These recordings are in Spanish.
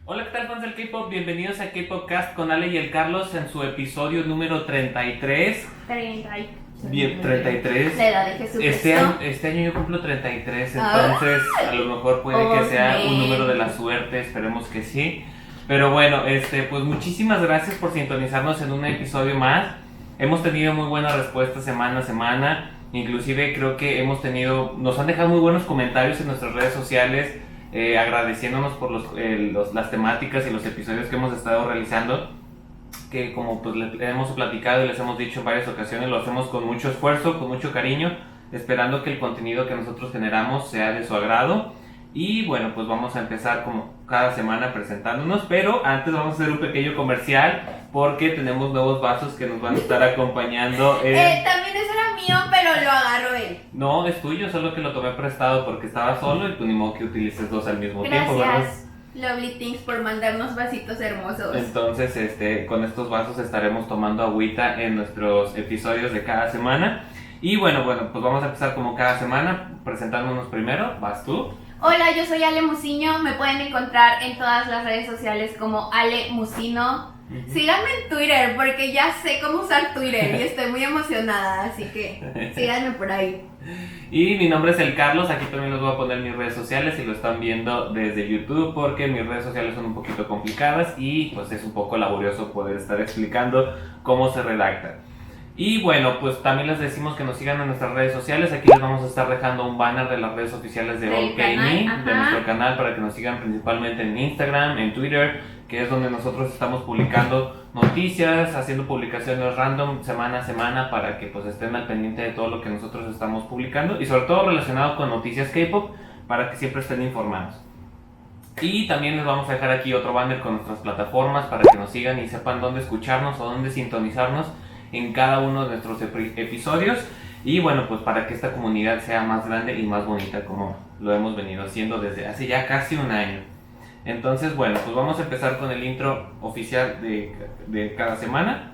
Hola, ¿qué tal, fans del K-Pop? Bienvenidos a K-Popcast con Ale y el Carlos en su episodio número 33. 33. La edad de Jesucristo. Este año yo cumplo 33, entonces a lo mejor puede que sea un número de la suerte, esperemos que sí. Pero bueno, pues muchísimas gracias por sintonizarnos en un episodio más. Hemos tenido muy buena respuesta semana a semana. Inclusive creo que nos han dejado muy buenos comentarios en nuestras redes sociales, agradeciéndonos por las temáticas y los episodios que hemos estado realizando, que como pues les hemos platicado y les hemos dicho en varias ocasiones, lo hacemos con mucho esfuerzo, con mucho cariño, esperando que el contenido que nosotros generamos sea de su agrado. Y bueno, pues vamos a empezar como cada semana presentándonos, pero antes vamos a hacer un pequeño comercial porque tenemos nuevos vasos que nos van a estar acompañando. También ese era mío, pero lo agarró él. No, es tuyo, solo que lo tomé prestado porque estaba solo y pues ni modo que utilices dos al mismo tiempo, ¿verdad? Gracias, Lovely Things, por mandarnos vasitos hermosos. Entonces, con estos vasos estaremos tomando agüita en nuestros episodios de cada semana. Y bueno, pues vamos a empezar como cada semana presentándonos primero. ¿Vas tú? Hola, yo soy Ale Musiño, me pueden encontrar en todas las redes sociales como Ale Musino. Síganme en Twitter porque ya sé cómo usar Twitter y estoy muy emocionada, así que síganme por ahí. Y mi nombre es el Carlos, aquí también les voy a poner mis redes sociales si lo están viendo desde YouTube, porque mis redes sociales son un poquito complicadas y pues es un poco laborioso poder estar explicando cómo se redacta. Y bueno, pues también les decimos que nos sigan en nuestras redes sociales. Aquí les vamos a estar dejando un banner de las redes oficiales de OKMe, de nuestro canal, para que nos sigan principalmente en Instagram, en Twitter, que es donde nosotros estamos publicando noticias, haciendo publicaciones random semana a semana para que pues estén al pendiente de todo lo que nosotros estamos publicando y sobre todo relacionado con noticias K-Pop para que siempre estén informados. Y también les vamos a dejar aquí otro banner con nuestras plataformas para que nos sigan y sepan dónde escucharnos o dónde sintonizarnos en cada uno de nuestros episodios. Y bueno, pues para que esta comunidad sea más grande y más bonita como lo hemos venido haciendo desde hace ya casi un año. Entonces bueno, pues vamos a empezar con el intro oficial de cada semana.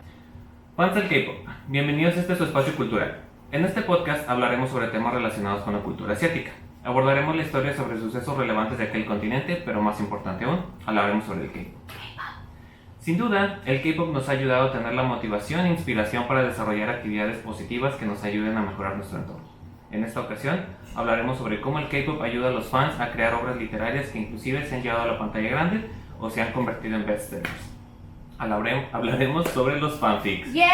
Fans del K-Pop, bienvenidos a su espacio cultural. En este podcast hablaremos sobre temas relacionados con la cultura asiática. Abordaremos la historia sobre sucesos relevantes de aquel continente, pero más importante aún, hablaremos sobre el K-Pop. Sin duda, el K-Pop nos ha ayudado a tener la motivación e inspiración para desarrollar actividades positivas que nos ayuden a mejorar nuestro entorno. En esta ocasión, hablaremos sobre cómo el K-Pop ayuda a los fans a crear obras literarias que inclusive se han llevado a la pantalla grande o se han convertido en bestsellers. Hablaremos sobre los fanfics. ¡Yay!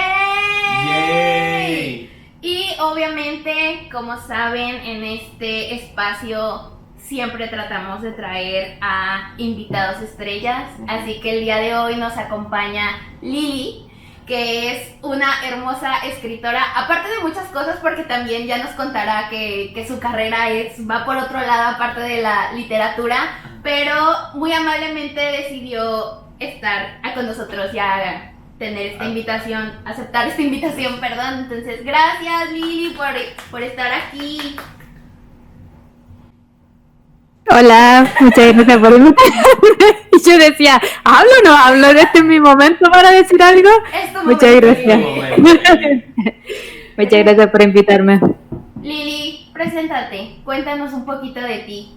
¡Yay! Y obviamente, como saben, en este espacio siempre tratamos de traer a invitados estrellas, así que el día de hoy nos acompaña Lili, que es una hermosa escritora, aparte de muchas cosas, porque también ya nos contará que su carrera va por otro lado, aparte de la literatura, pero muy amablemente decidió estar con nosotros ya, tener esta invitación, aceptar esta invitación, perdón. Entonces, gracias Lili por estar aquí. Hola, muchas gracias por invitarme. Y yo decía, ¿hablo o no hablo? Este es mi momento para decir algo. Muchas gracias. Muchas gracias por invitarme. Lili, preséntate, cuéntanos un poquito de ti.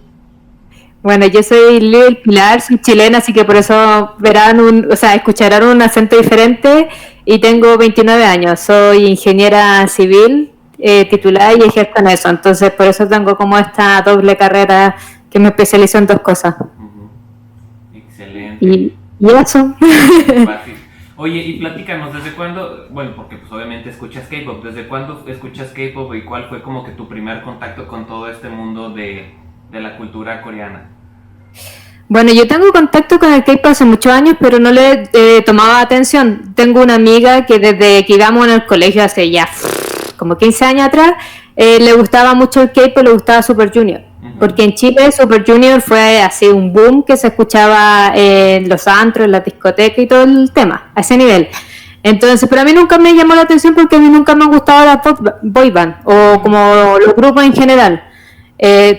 Bueno, yo soy Lili Pilar, soy chilena, así que por eso escucharán un acento diferente y tengo 29 años. Soy ingeniera civil titulada y ejerzo en eso, entonces por eso tengo como esta doble carrera que me especializo en dos cosas. Excelente. Y eso. Fácil. Oye, y platícanos, ¿desde cuándo? Bueno, porque pues obviamente escuchas K-Pop. ¿Desde cuándo escuchas K-Pop y cuál fue como que tu primer contacto con todo este mundo de la cultura coreana? Bueno, yo tengo contacto con el K-Pop hace muchos años, pero no le tomaba atención. Tengo una amiga que desde que íbamos en el colegio hace ya como 15 años atrás, le gustaba mucho el K-Pop, le gustaba Super Junior. Porque en Chile Super Junior fue así un boom que se escuchaba en los antros, en las discotecas y todo el tema, a ese nivel. Entonces, pero a mí nunca me llamó la atención porque a mí nunca me han gustado las boy band o como los grupos en general.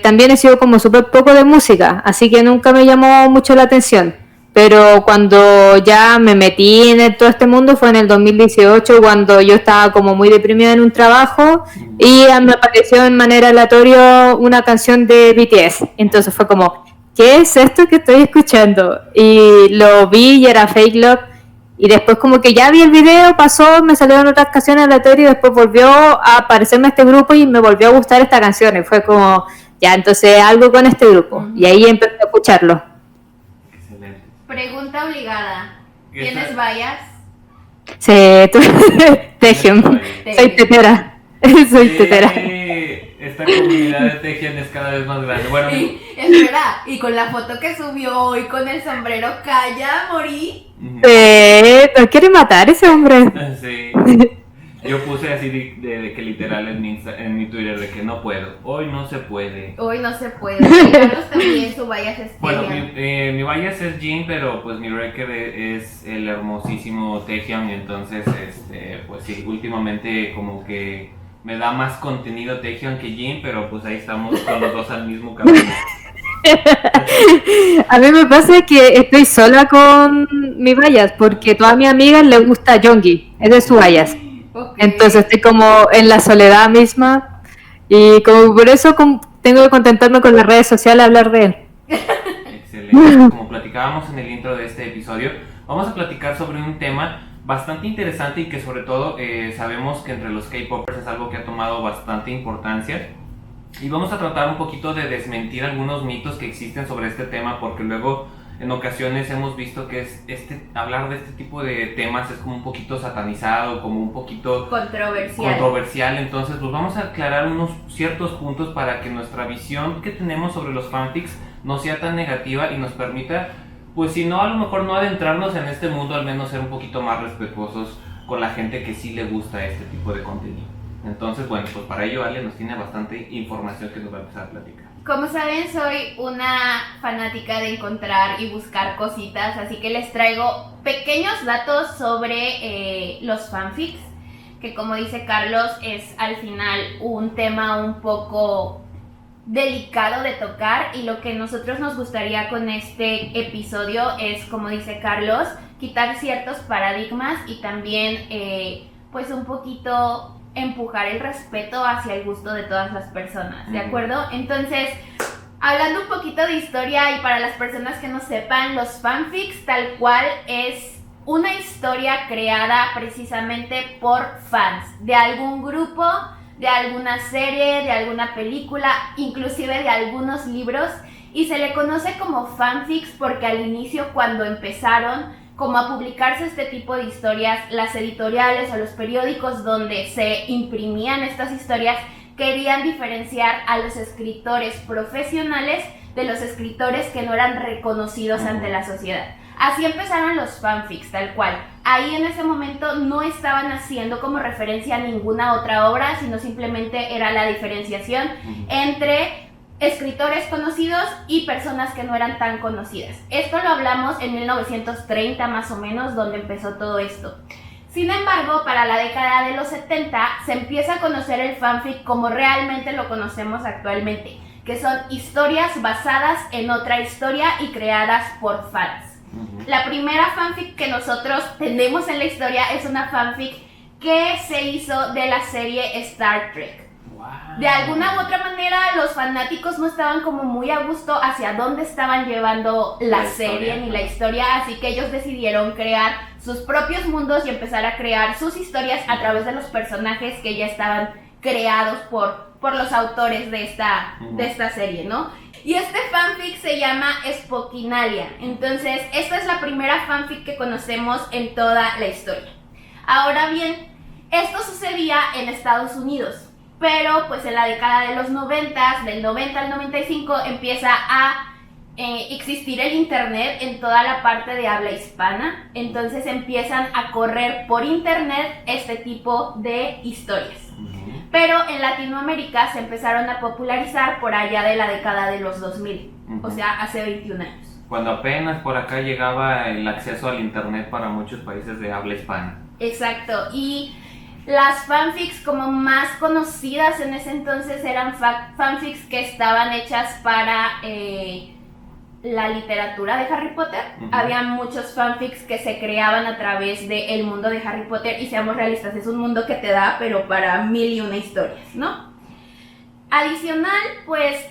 También he sido como súper poco de música, así que nunca me llamó mucho la atención. pero cuando ya me metí en todo este mundo fue en el 2018, cuando yo estaba como muy deprimida en un trabajo y me apareció en manera aleatoria una canción de BTS. Entonces fue como, ¿qué es esto que estoy escuchando? Y lo vi y era Fake Love. Y después como que ya vi el video, pasó, me salieron otras canciones aleatorias y después volvió a aparecerme este grupo y me volvió a gustar esta canción. Y fue como, ya, entonces algo con este grupo. Y ahí empecé a escucharlo. Excelente. Pregunta obligada. ¿Tienes vallas? Sí, tú, Taehyung. Soy tetera. Soy tetera. Esta comunidad de Taehyung es cada vez más grande. Bueno, Es verdad, y con la foto que subió hoy con el sombrero, calla, morí. ¿No quiere matar ese hombre? Sí. Yo puse así de que literal en mi Twitter de que no puedo. Hoy no se puede. Hoy no se puede. Carlos también su vallas es Bueno, Taehyung. mi bias es Jin, pero pues mi record es el hermosísimo Taehyung. Entonces, pues sí, últimamente como que me da más contenido Taehyung que Jin, pero pues ahí estamos con los dos al mismo camino. A mí me pasa que estoy sola con mis vallas porque a todas mis amigas les gusta Jonggi, es de sus vallas. Okay. Entonces estoy como en la soledad misma y como por eso tengo que contentarme con las redes sociales a hablar de él. Excelente. Como platicábamos en el intro de este episodio, vamos a platicar sobre un tema bastante interesante y que sobre todo sabemos que entre los K-popers es algo que ha tomado bastante importancia. Y vamos a tratar un poquito de desmentir algunos mitos que existen sobre este tema, porque luego en ocasiones hemos visto que hablar de este tipo de temas es como un poquito satanizado, como un poquito controversial. Entonces pues vamos a aclarar unos ciertos puntos para que nuestra visión que tenemos sobre los fanfics no sea tan negativa y nos permita, pues si no, a lo mejor no adentrarnos en este mundo, al menos ser un poquito más respetuosos con la gente que sí le gusta este tipo de contenido. Entonces, bueno, pues para ello Ale nos tiene bastante información que nos va a empezar a platicar. Como saben, soy una fanática de encontrar y buscar cositas, así que les traigo pequeños datos sobre los fanfics, que como dice Carlos, es al final un tema un poco delicado de tocar, y lo que nosotros nos gustaría con este episodio es, como dice Carlos, quitar ciertos paradigmas y también pues un poquito empujar el respeto hacia el gusto de todas las personas, ¿de acuerdo? Entonces, hablando un poquito de historia y para las personas que no sepan, los fanfics tal cual es una historia creada precisamente por fans de algún grupo, de alguna serie, de alguna película, inclusive de algunos libros, y se le conoce como fanfics porque al inicio, cuando empezaron como a publicarse este tipo de historias, las editoriales o los periódicos donde se imprimían estas historias querían diferenciar a los escritores profesionales de los escritores que no eran reconocidos ante la sociedad. Así empezaron los fanfics, tal cual. Ahí en ese momento no estaban haciendo como referencia a ninguna otra obra, sino simplemente era la diferenciación entre escritores conocidos y personas que no eran tan conocidas. Esto lo hablamos en 1930 más o menos, donde empezó todo esto. Sin embargo, para la década de los 70 se empieza a conocer el fanfic como realmente lo conocemos actualmente, que son historias basadas en otra historia y creadas por fans. La primera fanfic que nosotros tenemos en la historia es una fanfic que se hizo de la serie Star Trek. De alguna u otra manera los fanáticos no estaban como muy a gusto hacia dónde estaban llevando la serie ni la historia, así que ellos decidieron crear sus propios mundos y empezar a crear sus historias a través de los personajes que ya estaban creados por los autores de esta serie, ¿no? Y este fanfic se llama Spookinalia. Entonces, esta es la primera fanfic que conocemos en toda la historia. Ahora bien, esto sucedía en Estados Unidos. Pero pues en la década de los 90, del 90 al 95, empieza a existir el internet en toda la parte de habla hispana. Entonces empiezan a correr por internet este tipo de historias. Pero en Latinoamérica se empezaron a popularizar por allá de la década de los 2000, o sea, hace 21 años. Cuando apenas por acá llegaba el acceso al internet para muchos países de habla hispana. Exacto, y las fanfics como más conocidas en ese entonces eran fanfics que estaban hechas para la literatura de Harry Potter. Había muchos fanfics que se creaban a través del mundo de Harry Potter y seamos realistas, es un mundo que te da pero para 1001 historias, ¿no? Adicional, pues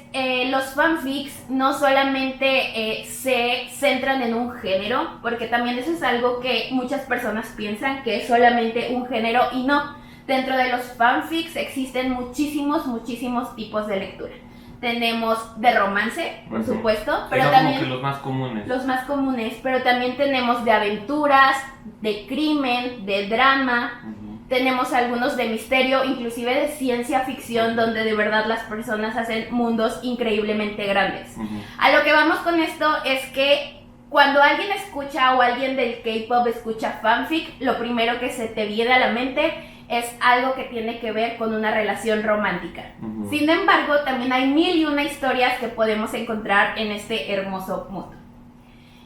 los fanfics no solamente se centran en un género, porque también eso es algo que muchas personas piensan que es solamente un género y no. Dentro de los fanfics existen muchísimos tipos de lectura. Tenemos de romance, por supuesto, pero son también como que los más comunes. Los más comunes, pero también tenemos de aventuras, de crimen, de drama. Tenemos algunos de misterio, inclusive de ciencia ficción, donde de verdad las personas hacen mundos increíblemente grandes. A lo que vamos con esto es que cuando alguien escucha o alguien del K-pop escucha fanfic, lo primero que se te viene a la mente es algo que tiene que ver con una relación romántica. Sin embargo, también hay 1001 historias que podemos encontrar en este hermoso mundo.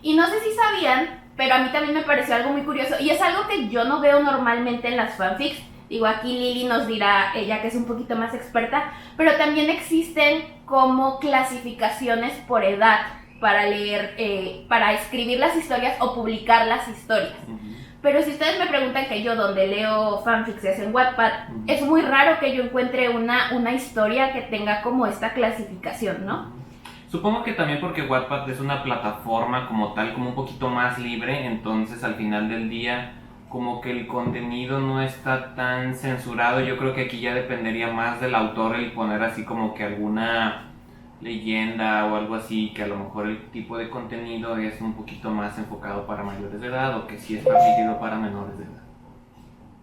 Y no sé si sabían, pero a mí también me pareció algo muy curioso, y es algo que yo no veo normalmente en las fanfics. Digo, aquí Lili nos dirá, ella que es un poquito más experta, pero también existen como clasificaciones por edad para leer, para escribir las historias o publicar las historias. Pero si ustedes me preguntan que yo donde leo fanfics es en Wattpad, es muy raro que yo encuentre una historia que tenga como esta clasificación, ¿no? Supongo que también porque Wattpad es una plataforma como tal, como un poquito más libre, entonces al final del día como que el contenido no está tan censurado. Yo creo que aquí ya dependería más del autor el poner así como que alguna leyenda o algo así, que a lo mejor el tipo de contenido es un poquito más enfocado para mayores de edad o que sí es permitido para menores de edad.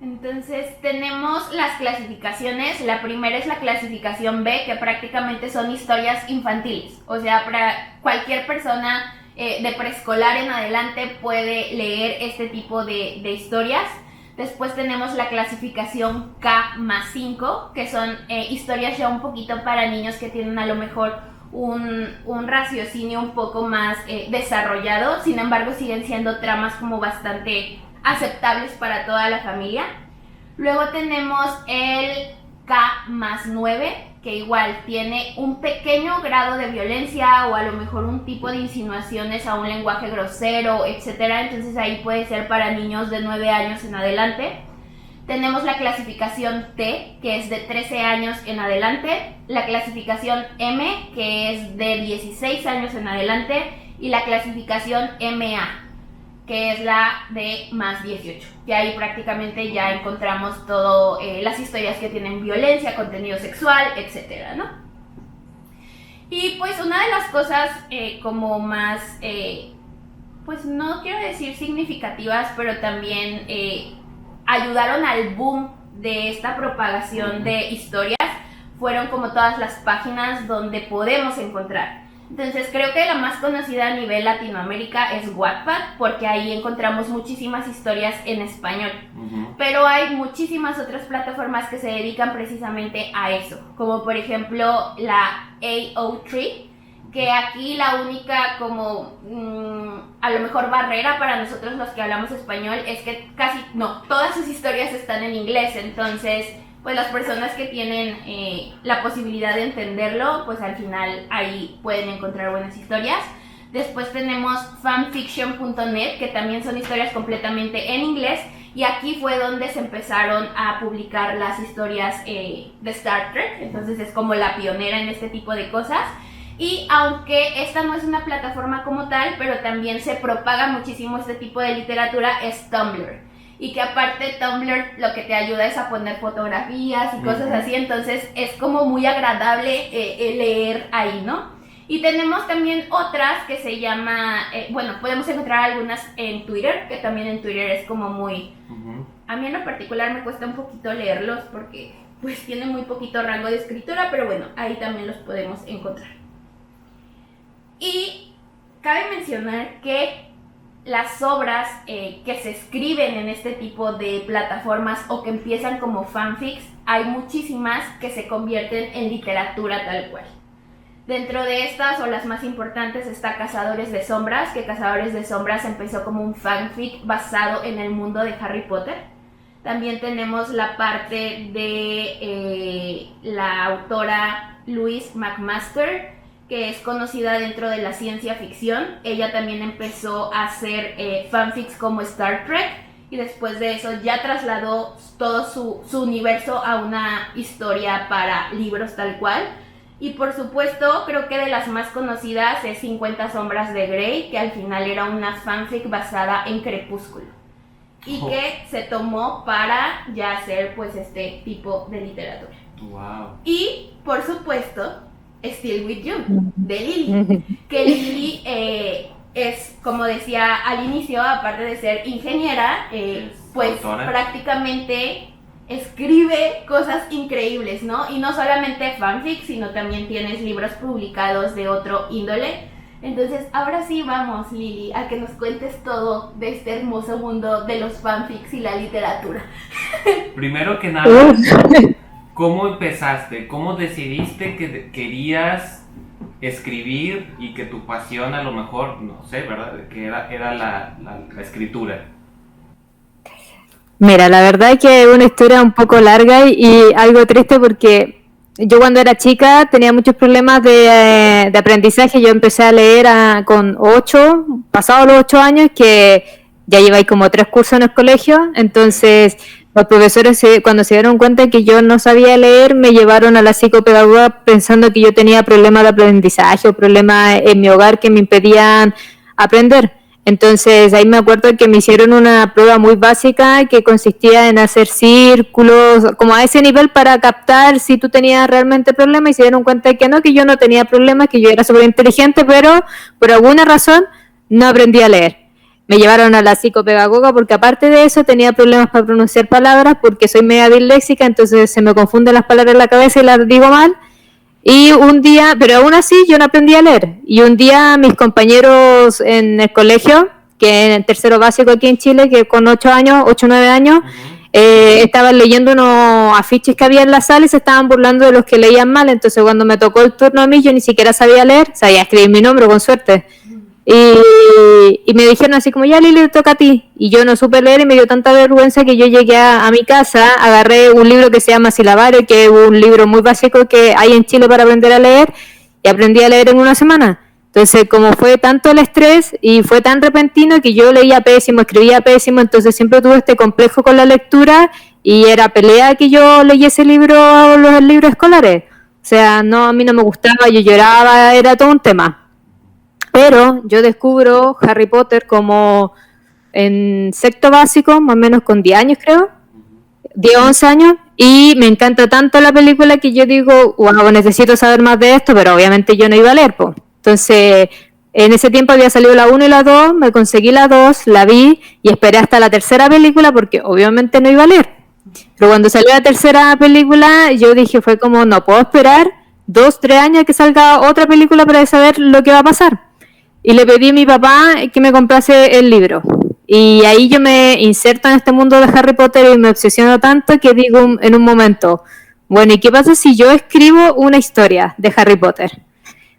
Entonces tenemos las clasificaciones. La primera es la clasificación B, que prácticamente son historias infantiles. O sea, para cualquier persona de preescolar en adelante puede leer este tipo de historias. Después tenemos la clasificación K+5, que son historias ya un poquito para niños que tienen a lo mejor un raciocinio un poco más desarrollado. Sin embargo, siguen siendo tramas como bastante aceptables para toda la familia. Luego tenemos el K+9, que igual tiene un pequeño grado de violencia o a lo mejor un tipo de insinuaciones a un lenguaje grosero, etcétera. Entonces ahí puede ser para niños de 9 años en adelante. Tenemos la clasificación T, que es de 13 años en adelante, la clasificación M, que es de 16 años en adelante, y la clasificación MA, que es la de +18, que ahí prácticamente ya encontramos todo, las historias que tienen violencia, contenido sexual, etcétera, ¿no? Y pues una de las cosas como más, pues no quiero decir significativas, pero también ayudaron al boom de esta propagación de historias, fueron como todas las páginas donde podemos encontrar. Entonces creo que la más conocida a nivel Latinoamérica es Wattpad, porque ahí encontramos muchísimas historias en español. Pero hay muchísimas otras plataformas que se dedican precisamente a eso, como por ejemplo la AO3, que aquí la única como a lo mejor barrera para nosotros los que hablamos español es que todas sus historias están en inglés. Entonces pues las personas que tienen la posibilidad de entenderlo, pues al final ahí pueden encontrar buenas historias. Después tenemos fanfiction.net, que también son historias completamente en inglés, y aquí fue donde se empezaron a publicar las historias de Star Trek. Entonces es como la pionera en este tipo de cosas. Y aunque esta no es una plataforma como tal, pero también se propaga muchísimo este tipo de literatura, es Tumblr. Y que aparte Tumblr lo que te ayuda es a poner fotografías y cosas así, entonces es como muy agradable leer ahí, ¿no? Y tenemos también otras que se llama, podemos encontrar algunas en Twitter, que también en Twitter es como muy... A mí en lo particular me cuesta un poquito leerlos porque pues tienen muy poquito rango de escritura, pero bueno, ahí también los podemos encontrar. Y cabe mencionar que las obras que se escriben en este tipo de plataformas o que empiezan como fanfics, hay muchísimas que se convierten en literatura tal cual. Dentro de estas, o las más importantes, está Cazadores de Sombras, que Cazadores de Sombras empezó como un fanfic basado en el mundo de Harry Potter. También tenemos la parte de la autora Louise McMaster, que es conocida dentro de la ciencia ficción. Ella también empezó a hacer fanfics como Star Trek y después de eso ya trasladó todo su universo a una historia para libros tal cual. Y por supuesto, creo que de las más conocidas es 50 sombras de Grey, que al final era una fanfic basada en Crepúsculo y que se tomó para ya hacer pues este tipo de literatura. Wow. Y por supuesto, Still With You, de Lily, que Lily es, como decía al inicio, aparte de ser ingeniera, pues autora. Prácticamente escribe cosas increíbles, ¿no? Y no solamente fanfic, sino también tienes libros publicados de otro índole. Entonces, ahora sí vamos, Lily, a que nos cuentes todo de este hermoso mundo de los fanfics y la literatura. Primero que nada, ¿cómo empezaste? ¿Cómo decidiste que querías escribir y que tu pasión a lo mejor, no sé, ¿verdad? Que era la escritura. Mira, la verdad es que es una historia un poco larga y algo triste porque yo cuando era chica tenía muchos problemas de aprendizaje. Yo empecé a leer con 8, pasados los 8 años, que ya lleváis como 3 cursos en el colegio. Entonces los profesores cuando se dieron cuenta que yo no sabía leer, me llevaron a la psicopedagoga pensando que yo tenía problemas de aprendizaje o problemas en mi hogar que me impedían aprender. Entonces ahí me acuerdo que me hicieron una prueba muy básica que consistía en hacer círculos, como a ese nivel para captar si tú tenías realmente problemas, y se dieron cuenta que yo no tenía problemas, que yo era súper inteligente, pero por alguna razón no aprendí a leer. Me llevaron a la psicopedagoga porque aparte de eso tenía problemas para pronunciar palabras porque soy media disléxica, entonces se me confunden las palabras en la cabeza y las digo mal. Y un día, pero aún así yo no aprendí a leer, y un día mis compañeros en el colegio, que en el tercero básico aquí en Chile, que con 8 o 9 años, estaban leyendo unos afiches que había en la sala y se estaban burlando de los que leían mal. Entonces cuando me tocó el turno a mí, yo ni siquiera sabía leer, sabía escribir mi nombre con suerte. Y me dijeron así como, ya Lili, te toca a ti. Y yo no supe leer y me dio tanta vergüenza que yo llegué a mi casa, agarré un libro que se llama Silabario, que es un libro muy básico que hay en Chile para aprender a leer, y aprendí a leer en una semana. Entonces, como fue tanto el estrés y fue tan repentino que yo leía pésimo, escribía pésimo, entonces siempre tuve este complejo con la lectura y era pelea que yo leyese los libros escolares. O sea, no, a mí no me gustaba, yo lloraba, era todo un tema. Pero yo descubro Harry Potter como en sexto básico, más o menos con 10 años creo, 10 o 11 años, y me encanta tanto la película que yo digo, wow, necesito saber más de esto, pero obviamente yo no iba a leer, po. Entonces, en ese tiempo había salido la 1 y la 2, me conseguí la 2, la vi y esperé hasta la tercera película porque obviamente no iba a leer. Pero cuando salió la tercera película, yo dije, fue como, no puedo esperar 2, 3 años que salga otra película para saber lo que va a pasar. Y le pedí a mi papá que me comprase el libro. Y ahí yo me inserto en este mundo de Harry Potter y me obsesiono tanto que digo en un momento, bueno, ¿y qué pasa si yo escribo una historia de Harry Potter?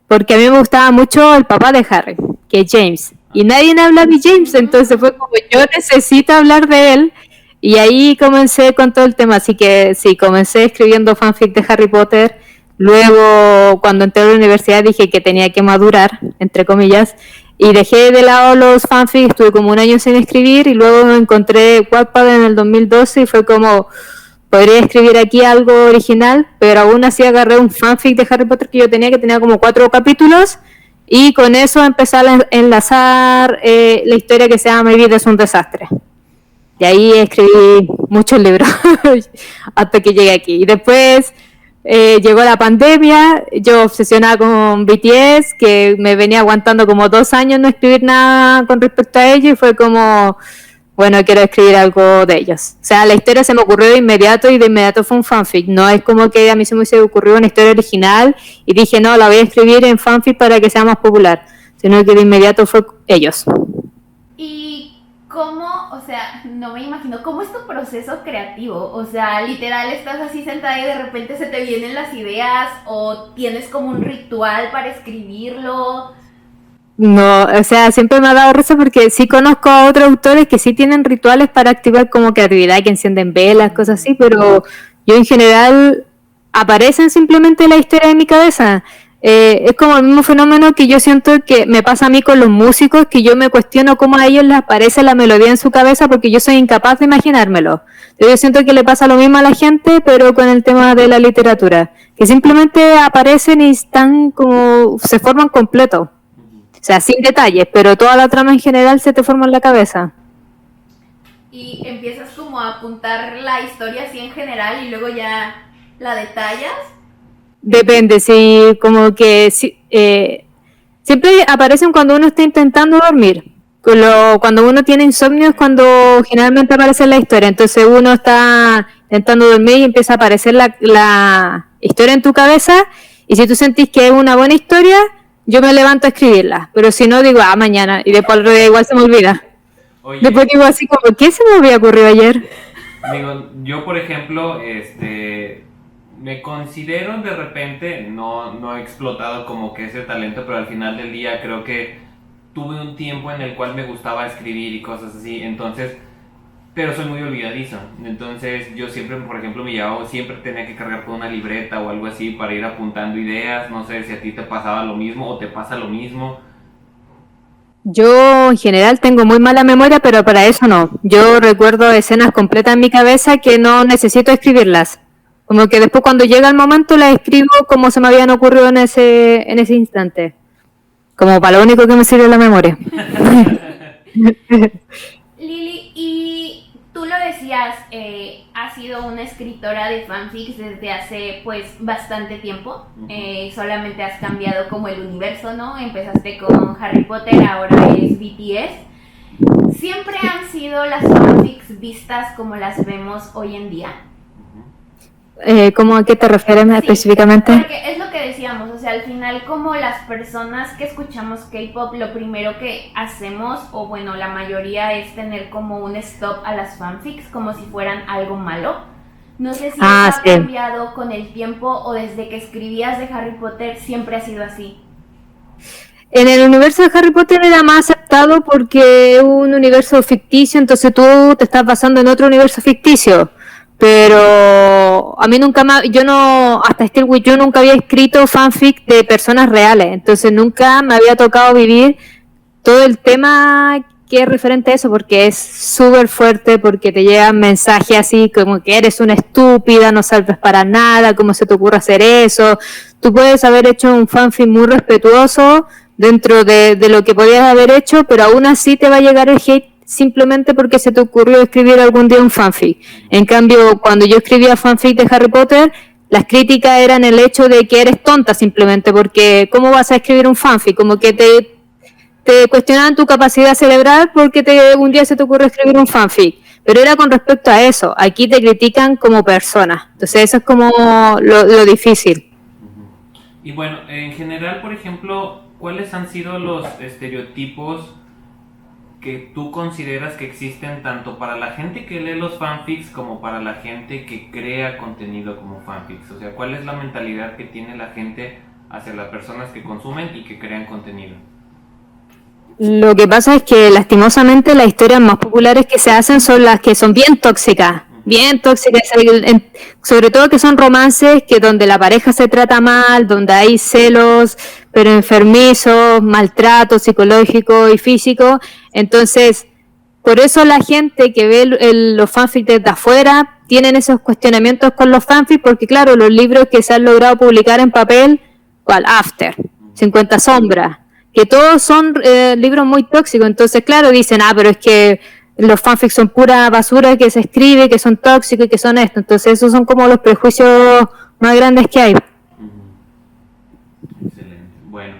Porque a mí me gustaba mucho el papá de Harry, que es James. Y nadie habla de James, entonces fue como, yo necesito hablar de él. Y ahí comencé con todo el tema. Así que sí, comencé escribiendo fanfic de Harry Potter. Luego, cuando entré a la universidad, dije que tenía que madurar, entre comillas, y dejé de lado los fanfics. Estuve como un año sin escribir y luego encontré Wattpad en el 2012 y fue como, podría escribir aquí algo original, pero aún así agarré un fanfic de Harry Potter que tenía como 4 capítulos, y con eso empecé a enlazar la historia que se llama Mi vida es un desastre. Y ahí escribí muchos libros hasta que llegué aquí. Y después llegó la pandemia, yo obsesionada con BTS, que me venía aguantando como 2 años no escribir nada con respecto a ellos, y fue como, bueno, quiero escribir algo de ellos. O sea, la historia se me ocurrió de inmediato y de inmediato fue un fanfic. No es como que a mí se me hubiese ocurrido una historia original y dije, no, la voy a escribir en fanfic para que sea más popular, sino que de inmediato fue ellos. ¿Y cómo, o sea, no me imagino, cómo es tu proceso creativo? O sea, literal estás así sentada y de repente se te vienen las ideas, o tienes como un ritual para escribirlo. No, o sea, siempre me ha dado risa porque sí conozco a otros autores que sí tienen rituales para activar como creatividad, que encienden velas, cosas así, pero yo en general aparecen simplemente la historia en mi cabeza. Es como el mismo fenómeno que yo siento que me pasa a mí con los músicos, que yo me cuestiono cómo a ellos les aparece la melodía en su cabeza porque yo soy incapaz de imaginármelo. Yo siento que le pasa lo mismo a la gente, pero con el tema de la literatura, que simplemente aparecen y están como, se forman completos. O sea, sin detalles, pero toda la trama en general se te forma en la cabeza. Y empiezas como a apuntar la historia así en general y luego ya la detallas. Depende, si como que siempre aparecen cuando uno está intentando dormir. Cuando uno tiene insomnio es cuando generalmente aparece la historia. Entonces uno está intentando dormir y empieza a aparecer la historia en tu cabeza. Y si tú sentís que es una buena historia, yo me levanto a escribirla. Pero si no, digo, mañana. Y después igual se me olvida. Oye, Después digo así como, ¿qué se me había ocurrido ayer? digo, yo por ejemplo, me considero de repente, no he explotado como que ese talento, pero al final del día creo que tuve un tiempo en el cual me gustaba escribir y cosas así, entonces, pero soy muy olvidadizo, entonces yo siempre, por ejemplo, siempre tenía que cargar con una libreta o algo así para ir apuntando ideas, no sé si a ti te pasaba lo mismo o te pasa lo mismo. Yo en general tengo muy mala memoria, pero para eso no. Yo recuerdo escenas completas en mi cabeza que no necesito escribirlas. Como que después cuando llega el momento las escribo como se me habían ocurrido en ese instante. Como para lo único que me sirve la memoria. Lili, y tú lo decías, has sido una escritora de fanfics desde hace pues bastante tiempo. Solamente has cambiado como el universo, ¿no? Empezaste con Harry Potter, ahora es BTS. ¿Siempre han sido las fanfics vistas como las vemos hoy en día? ¿Cómo a qué te refieres específicamente? Porque es lo que decíamos, o sea, al final como las personas que escuchamos K-pop, lo primero que hacemos, o bueno, la mayoría es tener como un stop a las fanfics, como si fueran algo malo. No sé si eso ha cambiado con el tiempo o desde que escribías de Harry Potter siempre ha sido así. En el universo de Harry Potter era más aceptado porque es un universo ficticio, entonces tú te estás basando en otro universo ficticio. Pero a mí nunca yo no, hasta Still With You nunca había escrito fanfic de personas reales, entonces nunca me había tocado vivir todo el tema que es referente a eso, porque es súper fuerte, porque te llegan mensajes así como que eres una estúpida, no sirves para nada, cómo se te ocurre hacer eso. Tú puedes haber hecho un fanfic muy respetuoso dentro de lo que podías haber hecho, pero aún así te va a llegar el hate simplemente porque se te ocurrió escribir algún día un fanfic. En cambio, cuando yo escribía fanfic de Harry Potter, las críticas eran el hecho de que eres tonta simplemente, porque ¿cómo vas a escribir un fanfic? Como que te cuestionaban tu capacidad cerebral porque un día se te ocurre escribir un fanfic. Pero era con respecto a eso. Aquí te critican como persona. Entonces eso es como lo difícil. Y bueno, en general, por ejemplo, ¿cuáles han sido los estereotipos que tú consideras que existen tanto para la gente que lee los fanfics como para la gente que crea contenido como fanfics? O sea, ¿cuál es la mentalidad que tiene la gente hacia las personas que consumen y que crean contenido? Lo que pasa es que lastimosamente las historias más populares que se hacen son las que son bien tóxicas, sobre todo que son romances que donde la pareja se trata mal, donde hay celos, pero enfermizos, maltrato psicológico y físico. Entonces, por eso la gente que ve los fanfics desde afuera tienen esos cuestionamientos con los fanfics, porque claro, los libros que se han logrado publicar en papel, ¿cuál? After, 50 sombras, que todos son libros muy tóxicos. Entonces, claro, dicen, pero es que los fanfics son pura basura que se escribe, que son tóxicos y que son esto. Entonces, esos son como los prejuicios más grandes que hay. Excelente. Bueno,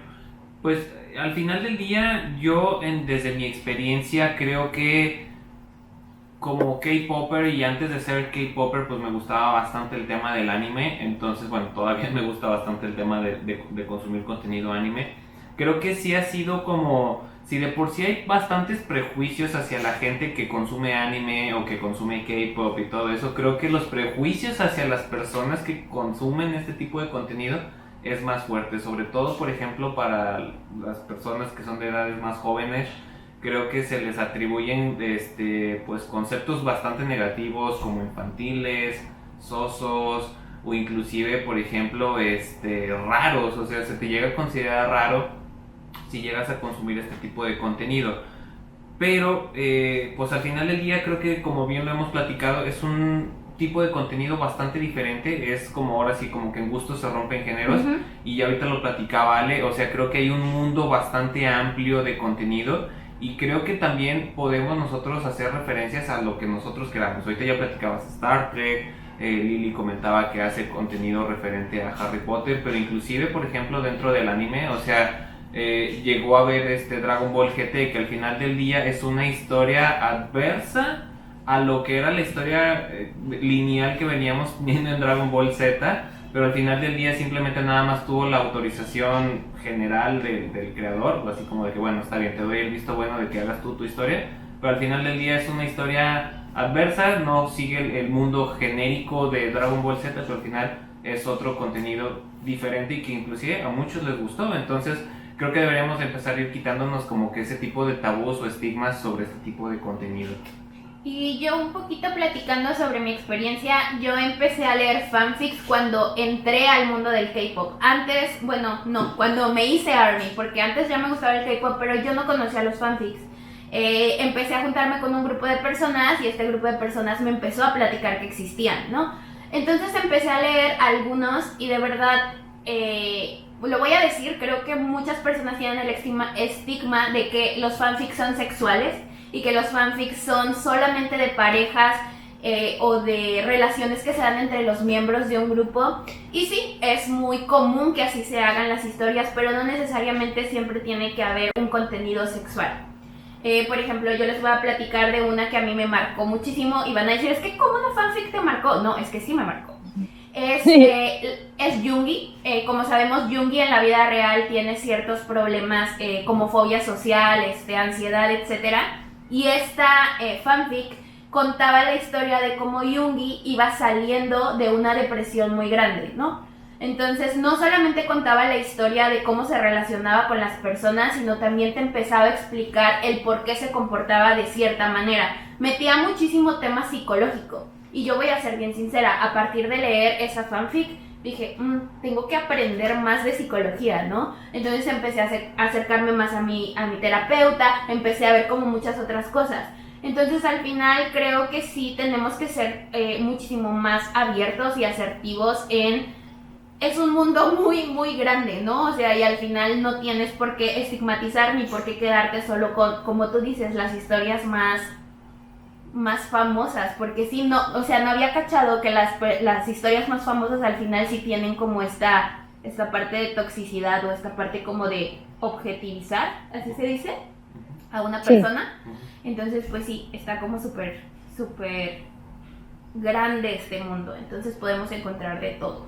pues al final del día, yo desde mi experiencia creo que como K-Popper y antes de ser K-Popper pues me gustaba bastante el tema del anime, entonces bueno, todavía me gusta bastante el tema de consumir contenido anime. Creo que sí ha sido como, si de por sí hay bastantes prejuicios hacia la gente que consume anime o que consume K-Pop y todo eso, creo que los prejuicios hacia las personas que consumen este tipo de contenido es más fuerte, sobre todo por ejemplo para las personas que son de edades más jóvenes. Creo que se les atribuyen pues conceptos bastante negativos como infantiles, sosos, o inclusive, por ejemplo, raros, o sea, se te llega a considerar raro si llegas a consumir este tipo de contenido. Pero, pues al final del día creo que, como bien lo hemos platicado, es un tipo de contenido bastante diferente. Es como ahora sí, como que en gustos se rompen géneros. Ujú. Y ya ahorita lo platicaba Ale, o sea, creo que hay un mundo bastante amplio de contenido. Y creo que también podemos nosotros hacer referencias a lo que nosotros queramos. Ahorita ya platicabas Star Trek, Lili comentaba que hace contenido referente a Harry Potter, pero inclusive, por ejemplo, dentro del anime, o sea, llegó a ver Dragon Ball GT, que al final del día es una historia adversa a lo que era la historia lineal que veníamos viendo en Dragon Ball Z, pero al final del día simplemente nada más tuvo la autorización general del creador, así como de que bueno, está bien, te doy el visto bueno de que hagas tú tu historia, pero al final del día es una historia adversa, no sigue el mundo genérico de Dragon Ball Z, pero al final es otro contenido diferente y que inclusive a muchos les gustó. Entonces creo que deberíamos empezar a ir quitándonos como que ese tipo de tabús o estigmas sobre este tipo de contenido. Y yo un poquito platicando sobre mi experiencia, yo empecé a leer fanfics cuando entré al mundo del K-pop. Antes, bueno, no, cuando me hice ARMY, porque antes ya me gustaba el K-pop, pero yo no conocía los fanfics. Empecé a juntarme con un grupo de personas y este grupo de personas me empezó a platicar que existían, ¿no? Entonces empecé a leer algunos y de verdad, lo voy a decir, creo que muchas personas tienen el estigma de que los fanfics son sexuales y que los fanfics son solamente de parejas o de relaciones que se dan entre los miembros de un grupo. Y sí, es muy común que así se hagan las historias, pero no necesariamente siempre tiene que haber un contenido sexual. Por ejemplo, yo les voy a platicar de una que a mí me marcó muchísimo y van a decir, es que ¿cómo una fanfic te marcó? No, es que sí me marcó. Es Yoongi. Como sabemos, Yoongi en la vida real tiene ciertos problemas como fobia social, ansiedad, etc. Y esta fanfic contaba la historia de cómo Yoongi iba saliendo de una depresión muy grande, ¿no? Entonces no solamente contaba la historia de cómo se relacionaba con las personas, sino también te empezaba a explicar el por qué se comportaba de cierta manera. Metía muchísimo tema psicológico. Y yo voy a ser bien sincera, a partir de leer esa fanfic, dije, tengo que aprender más de psicología, ¿no? Entonces empecé a acercarme más a mi terapeuta, empecé a ver como muchas otras cosas. Entonces al final creo que sí tenemos que ser muchísimo más abiertos y asertivos es un mundo muy, muy grande, ¿no? O sea, y al final no tienes por qué estigmatizar ni por qué quedarte solo con, como tú dices, las historias más famosas, porque sí, no, o sea, no había cachado que las historias más famosas al final sí tienen como esta parte de toxicidad o esta parte como de objetivizar, así se dice, a una persona. Entonces, pues sí, está como súper, súper grande este mundo, entonces podemos encontrar de todo.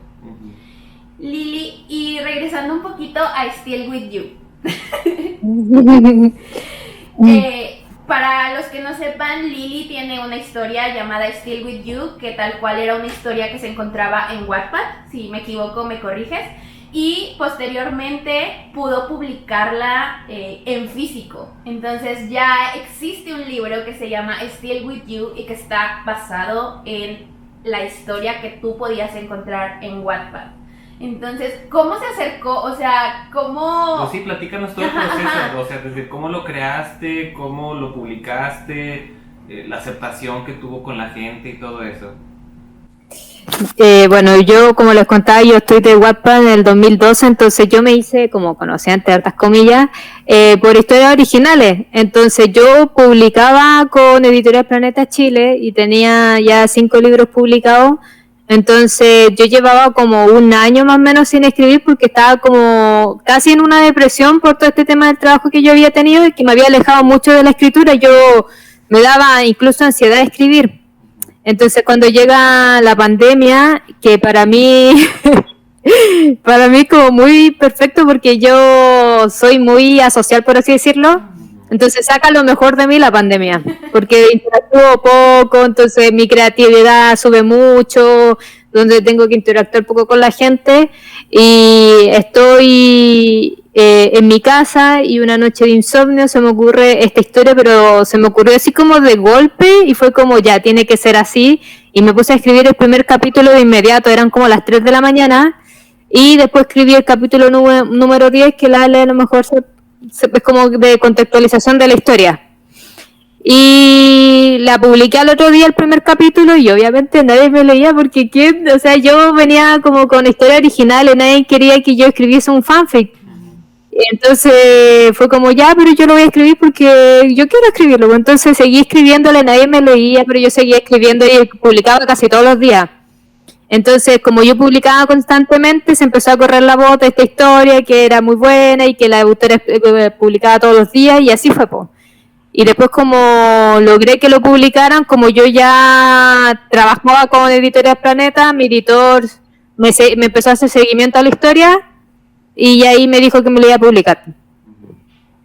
Lili, y regresando un poquito a Still With You. Para los que no sepan, Lili tiene una historia llamada Still With You, que tal cual era una historia que se encontraba en Wattpad, si me equivoco me corriges, y posteriormente pudo publicarla en físico. Entonces ya existe un libro que se llama Still With You y que está basado en la historia que tú podías encontrar en Wattpad. Entonces, ¿cómo se acercó? O sea, ¿cómo...? Pues sí, platícanos todo el proceso, o sea, desde cómo lo creaste, cómo lo publicaste, la aceptación que tuvo con la gente y todo eso. Bueno, yo, como les contaba, yo estoy de Wattpad en el 2012, entonces yo me hice, como conocían de hartas comillas, por historias originales. Entonces yo publicaba con Editorial Planeta Chile y tenía ya 5 libros publicados. Entonces yo llevaba como un año más o menos sin escribir porque estaba como casi en una depresión por todo este tema del trabajo que yo había tenido y que me había alejado mucho de la escritura. Yo me daba incluso ansiedad de escribir. Entonces cuando llega la pandemia, que para mí como muy perfecto porque yo soy muy asocial, por así decirlo. Entonces saca lo mejor de mí la pandemia, porque interactúo poco, entonces mi creatividad sube mucho, donde tengo que interactuar poco con la gente y estoy en mi casa y una noche de insomnio se me ocurre esta historia, pero se me ocurrió así como de golpe y fue como ya, tiene que ser así. Y me puse a escribir el primer capítulo de inmediato, eran como las 3 de la mañana. Y después escribí el capítulo número 10, que a lo mejor es como de contextualización de la historia. Y la publiqué al otro día el primer capítulo y obviamente nadie me leía porque o sea, yo venía como con historia original y nadie quería que yo escribiese un fanfic. Entonces fue como ya, pero yo lo voy a escribir porque yo quiero escribirlo. Entonces seguí escribiéndole, nadie me leía, pero yo seguía escribiendo y publicaba casi todos los días. Entonces, como yo publicaba constantemente, se empezó a correr la voz de esta historia que era muy buena y que la autora publicaba todos los días y así fue, pues. Y después como logré que lo publicaran, como yo ya trabajaba con Editorial Planeta, mi editor me empezó a hacer seguimiento a la historia y ahí me dijo que me lo iba a publicar.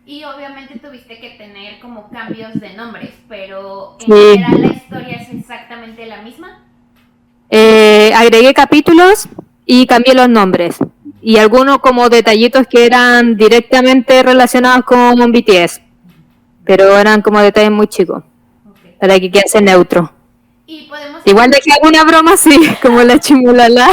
Y obviamente tuviste que tener como cambios de nombres, pero en general la historia es exactamente la misma. Agregué capítulos y cambié los nombres. Y algunos como detallitos que eran directamente relacionados con BTS. Pero eran como detalles muy chicos. Okay. Para que quede neutro. ¿Y igual dejé alguna broma así, como la chimulala.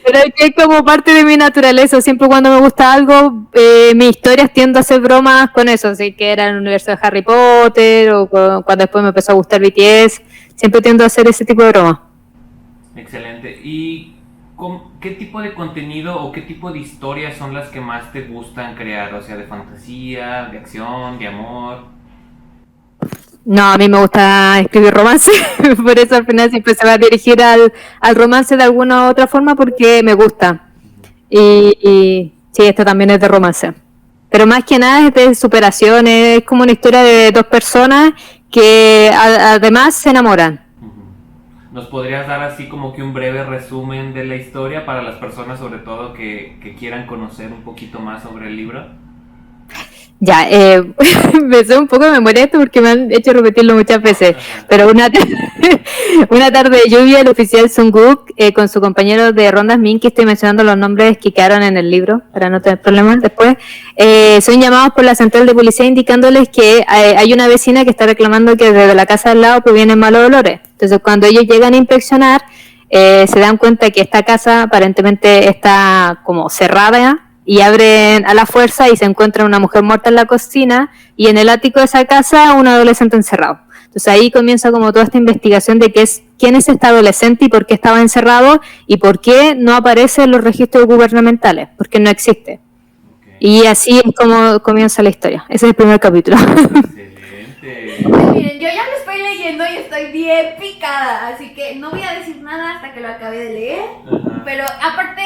Pero es que es como parte de mi naturaleza. Siempre cuando me gusta algo, mis historias tiendo a hacer bromas con eso. Así que era en el universo de Harry Potter o cuando después me empezó a gustar BTS. Siempre tiendo a hacer ese tipo de bromas. Excelente. ¿Y qué tipo de contenido o qué tipo de historias son las que más te gustan crear? O sea, de fantasía, de acción, de amor. No, a mí me gusta escribir romance, por eso al final siempre se va a dirigir al romance de alguna u otra forma porque me gusta. Y sí, esto también es de romance. Pero más que nada es de superación, es como una historia de dos personas que además se enamoran. ¿Nos podrías dar así como que un breve resumen de la historia para las personas sobre todo que quieran conocer un poquito más sobre el libro? Ya, me sé un poco de memoria esto porque me han hecho repetirlo muchas veces, pero una tarde de lluvia, el oficial Sungwook con su compañero de rondas Min, que estoy mencionando los nombres que quedaron en el libro para no tener problemas después, son llamados por la central de policía indicándoles que hay una vecina que está reclamando que desde la casa al lado provienen malos olores. Entonces cuando ellos llegan a inspeccionar se dan cuenta que esta casa aparentemente está como cerrada y abren a la fuerza y se encuentra una mujer muerta en la cocina y en el ático de esa casa un adolescente encerrado. Entonces ahí comienza como toda esta investigación de quién es este adolescente y por qué estaba encerrado y por qué no aparece en los registros gubernamentales, porque no existe. Okay. Y así es como comienza la historia. Ese es el primer capítulo. Excelente. Pues miren, yo ya lo estoy leyendo y estoy bien picada, así que no voy a decir nada hasta que lo acabe de leer. Pero aparte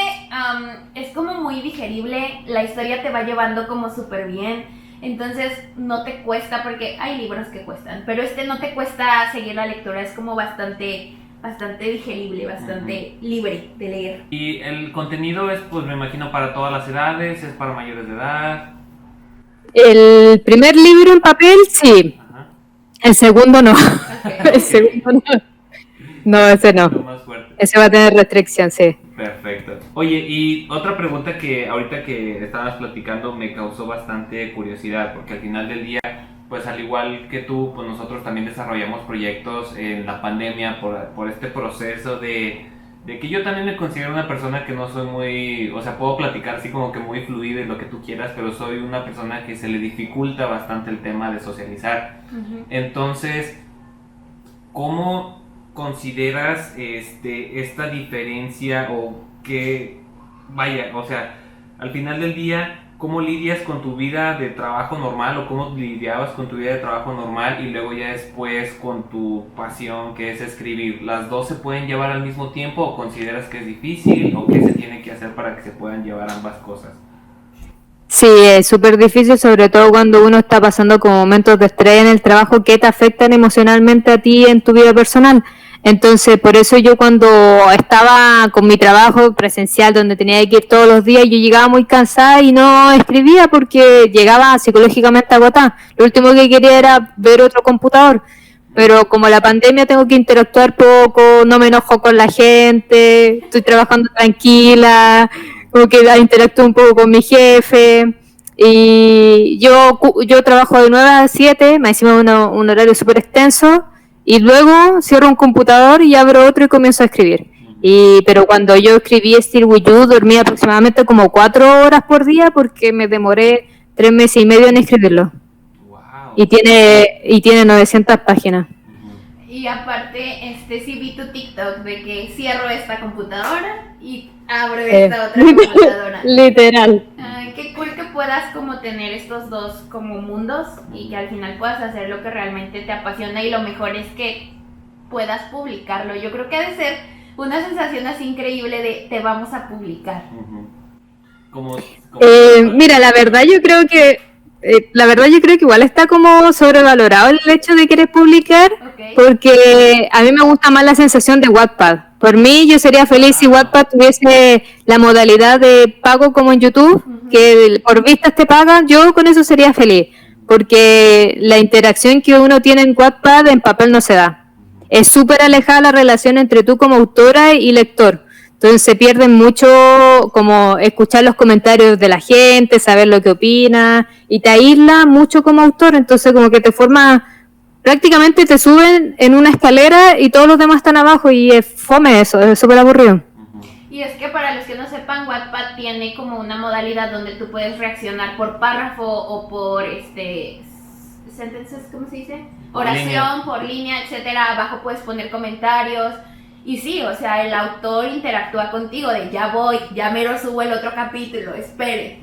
es como muy digerible, la historia te va llevando como súper bien, entonces no te cuesta, porque hay libros que cuestan, pero no te cuesta seguir la lectura, es como bastante digerible, bastante libre de leer. Y el contenido es, pues me imagino, para todas las edades, es para mayores de edad. El primer libro en papel, sí. Ajá. El segundo no. Okay. El segundo no. No, ese no. Ese va a tener restricción, sí. Perfecto. Oye, y otra pregunta que ahorita que estabas platicando me causó bastante curiosidad, porque al final del día, pues al igual que tú, pues nosotros también desarrollamos proyectos en la pandemia por este proceso de que yo también me considero una persona que no soy muy, o sea, puedo platicar así como que muy fluido y lo que tú quieras, pero soy una persona que se le dificulta bastante el tema de socializar. Uh-huh. Entonces, ¿cómo consideras esta diferencia o que, vaya, o sea, al final del día, cómo lidias con tu vida de trabajo normal o cómo lidiabas con tu vida de trabajo normal y luego ya después con tu pasión que es escribir? ¿Las dos se pueden llevar al mismo tiempo o consideras que es difícil o qué se tiene que hacer para que se puedan llevar ambas cosas? Sí, es súper difícil, sobre todo cuando uno está pasando con momentos de estrés en el trabajo que te afectan emocionalmente a ti en tu vida personal. Entonces, por eso yo cuando estaba con mi trabajo presencial, donde tenía que ir todos los días, yo llegaba muy cansada y no escribía porque llegaba psicológicamente agotada. Lo último que quería era ver otro computador. Pero como la pandemia tengo que interactuar poco, no me enojo con la gente, estoy trabajando tranquila, como que interactúo un poco con mi jefe. Y yo trabajo de 9 a 7, me encima un horario súper extenso, y luego cierro un computador y abro otro y comienzo a escribir. Pero cuando yo escribí Still With You, dormía aproximadamente como 4 horas por día porque me demoré 3 meses y medio en escribirlo. Wow. Y tiene 900 páginas. Y aparte, sí vi tu TikTok de que cierro esta computadora y abro esta otra computadora. Literal. Ay, qué cool que puedas como tener estos dos como mundos y que al final puedas hacer lo que realmente te apasiona, y lo mejor es que puedas publicarlo. Yo creo que ha de ser una sensación así increíble de te vamos a publicar. Mira, la verdad yo creo que igual está como sobrevalorado el hecho de querer publicar, Okay. porque a mí me gusta más la sensación de Wattpad. Por mí, yo sería feliz si Wattpad tuviese la modalidad de pago como en YouTube, que por vistas te pagan. Yo con eso sería feliz, porque la interacción que uno tiene en Wattpad en papel no se da. Es súper alejada la relación entre tú como autora y lector. Entonces se pierden mucho como escuchar los comentarios de la gente, saber lo que opina, y te aísla mucho como autor. Entonces como que te forma, prácticamente te suben en una escalera y todos los demás están abajo, y es fome eso, es súper aburrido. Y es que para los que no sepan, Wattpad tiene como una modalidad donde tú puedes reaccionar por párrafo o por sentences, ¿cómo se dice? Oración, por línea, etcétera. Abajo puedes poner comentarios. Y sí, o sea, el autor interactúa contigo de ya mero subo el otro capítulo, espere.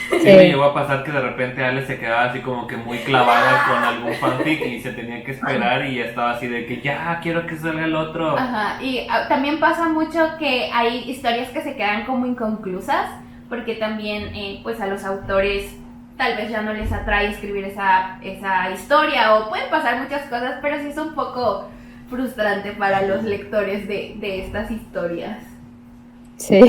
Sí, me llegó a pasar que de repente Ale se quedaba así como que muy clavada con algún fanfic y se tenía que esperar, y ya estaba así de que ya quiero que salga el otro. Ajá, y también pasa mucho que hay historias que se quedan como inconclusas, porque también pues a los autores tal vez ya no les atrae escribir esa historia, o pueden pasar muchas cosas, pero sí es un poco frustrante para los lectores de estas historias. Sí.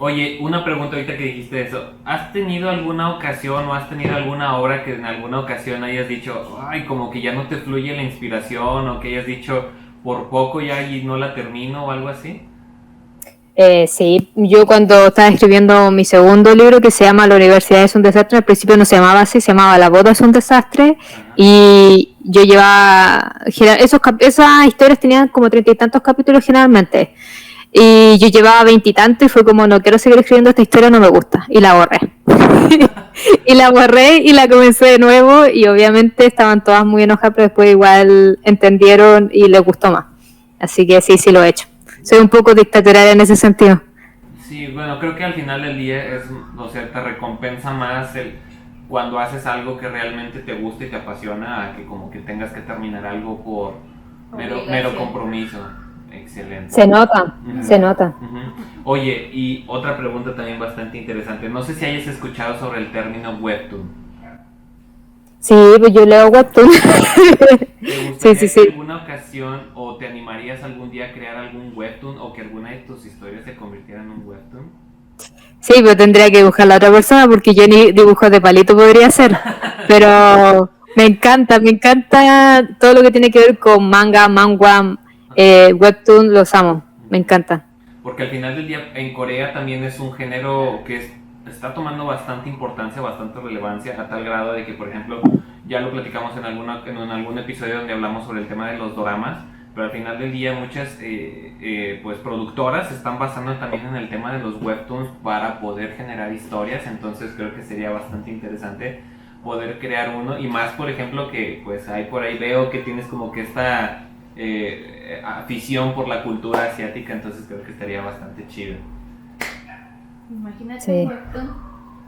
Oye, una pregunta ahorita que dijiste eso. ¿Has tenido alguna ocasión o has tenido alguna obra que en alguna ocasión hayas dicho, ay, como que ya no te fluye la inspiración, o que hayas dicho, por poco ya y no la termino o algo así? Sí, yo cuando estaba escribiendo mi segundo libro, que se llama La Universidad es un desastre, al principio no se llamaba así, se llamaba La boda es un desastre. Ajá. Y yo llevaba, esas historias tenían como 30 y tantos capítulos generalmente, y yo llevaba 20 y tantos, y fue como, no quiero seguir escribiendo esta historia, no me gusta, y la borré. Y la borré y la comencé de nuevo, y obviamente estaban todas muy enojadas, pero después igual entendieron y les gustó más. Así que sí lo he hecho. Soy un poco dictatorial en ese sentido. Sí, bueno, creo que al final del día te recompensa más cuando haces algo que realmente te gusta y te apasiona, a que como que tengas que terminar algo por mero compromiso. Excelente. Se nota. Oye, y otra pregunta también bastante interesante. No sé si hayas escuchado sobre el término webtoon. Sí, pues yo leo webtoon. ¿Te gustaría en alguna ocasión, o te animarías algún día a crear algún webtoon, o que alguna de tus historias se convirtiera en un webtoon? Sí, pero tendría que dibujar a la otra persona, porque yo ni dibujos de palito podría hacer. Pero me encanta todo lo que tiene que ver con manga, manhwa, webtoon, los amo, me encanta. Porque al final del día en Corea también es un género que está tomando bastante importancia, bastante relevancia, a tal grado de que, por ejemplo, ya lo platicamos en algún episodio donde hablamos sobre el tema de los doramas, pero al final del día muchas pues productoras se están basando también en el tema de los webtoons para poder generar historias. Entonces creo que sería bastante interesante poder crear uno, y más, por ejemplo, que pues hay por ahí, veo que tienes como que esta afición por la cultura asiática, entonces creo que estaría bastante chido. Imagínate un webtoon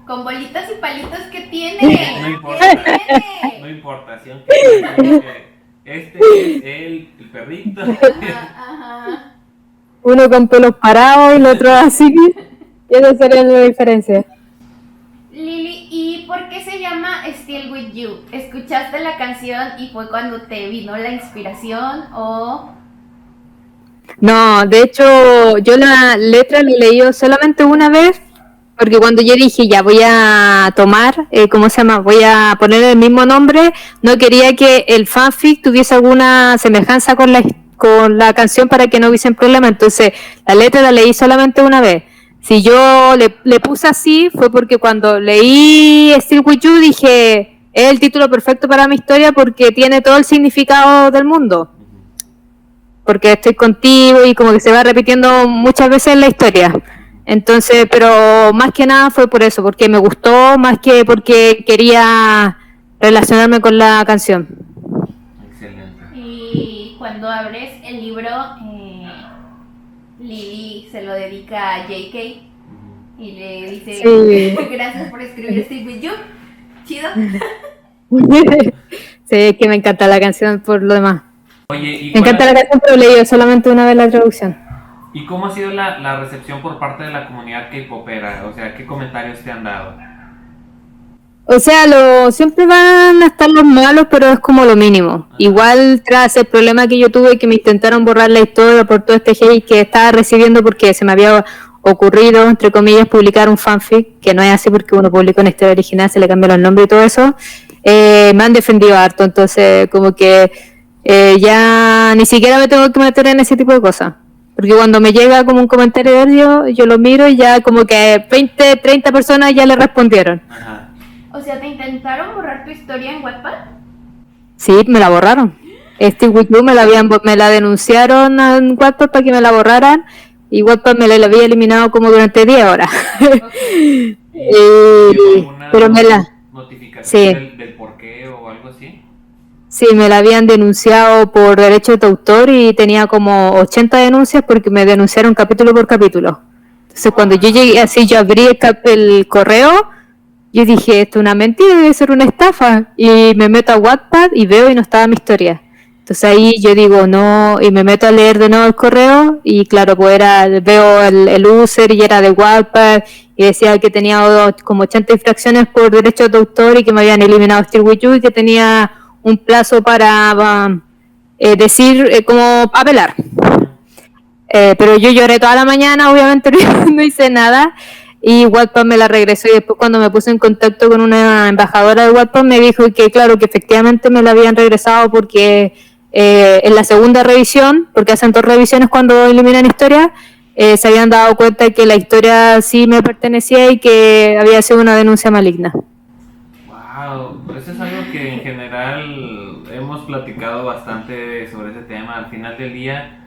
con bolitas y palitos que tiene. No importa, no importa, este es el perrito. Ajá. Uno con pelos parados y el otro así. Y esa sería la diferencia. Lili, ¿y por qué se llama Still With You? ¿Escuchaste la canción y fue cuando te vino la inspiración o...? No, de hecho, yo la letra la he leído solamente una vez, porque cuando yo dije, ya voy a tomar, voy a poner el mismo nombre, no quería que el fanfic tuviese alguna semejanza con la canción para que no hubiesen problema. Entonces, la letra la leí solamente una vez. Si yo le puse así, fue porque cuando leí Still With You dije, es el título perfecto para mi historia porque tiene todo el significado del mundo. Porque estoy contigo y como que se va repitiendo muchas veces la historia. Entonces, pero más que nada fue por eso, porque me gustó, más que porque quería relacionarme con la canción. Excelente. Y cuando abres el libro, Lily se lo dedica a JK y le dice, Sí. gracias por escribir Stick With You. Chido. Sí, que me encanta la canción por lo demás. Oye, ¿y Me encanta la canción, pero he leído solamente una vez la traducción. ¿Y cómo ha sido la recepción por parte de la comunidad K-popera? O sea, ¿qué comentarios te han dado? O sea, siempre van a estar los malos, pero es como lo mínimo. Igual tras el problema que yo tuve, que me intentaron borrar la historia por todo este hate que estaba recibiendo porque se me había ocurrido, entre comillas, publicar un fanfic, que no es así porque uno publica una historia original, se le cambian los nombres y todo eso, me han defendido harto, entonces como que ya ni siquiera me tengo que meter en ese tipo de cosas. Porque cuando me llega como un comentario de odio, yo lo miro y ya como que 20, 30 personas ya le respondieron. Ajá. O sea, ¿te intentaron borrar tu historia en Wattpad? Sí, me la borraron. With You me la denunciaron en Wattpad para que me la borraran y Wattpad me la había eliminado como durante 10 horas. Okay. Pero me la... notificación Sí. del por qué o algo así? Sí, me la habían denunciado por derechos de autor y tenía como 80 denuncias porque me denunciaron capítulo por capítulo. Entonces cuando yo llegué así, yo abrí el correo, yo dije, esto es una mentira, debe ser una estafa. Y me meto a Wattpad y veo y no estaba mi historia. Entonces ahí yo digo, no, y me meto a leer de nuevo el correo y claro, pues veo el user y era de Wattpad y decía que tenía como 80 infracciones por derechos de autor y que me habían eliminado Still With You y que tenía un plazo para decir, como apelar. Pero yo lloré toda la mañana, obviamente no hice nada y Wattpad me la regresó y después cuando me puse en contacto con una embajadora de Wattpad me dijo que claro, que efectivamente me la habían regresado porque en la segunda revisión, porque hacen 2 revisiones cuando eliminan historias, se habían dado cuenta de que la historia sí me pertenecía y que había sido una denuncia maligna. Wow, eso es algo que en general hemos platicado bastante sobre ese tema. Al final del día,